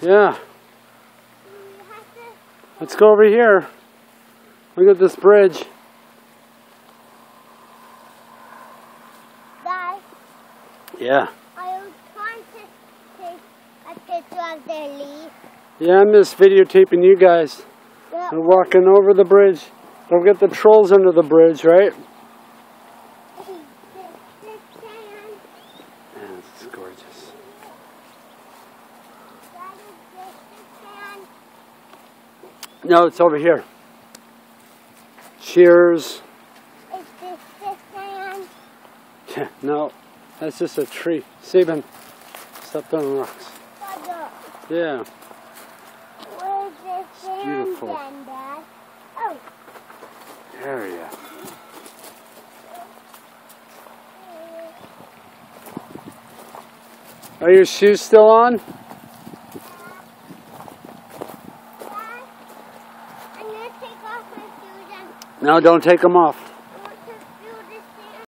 Yeah. Let's go over here. Look at this bridge. Guys. Yeah. I was trying to take a picture of the leaf. Yeah, I miss videotaping you guys. Yep. We're walking over the bridge. Don't get the trolls under the bridge, right? Yeah, this is gorgeous. No, it's over here. Cheers. Is this the sand? Yeah, no, that's just a tree. Saban stepped on rocks. Yeah. Where's the sand beautiful. then, Dad? Oh. Area. Are your shoes still on? Dad, I'm going to take off my shoes and... No, don't take them off.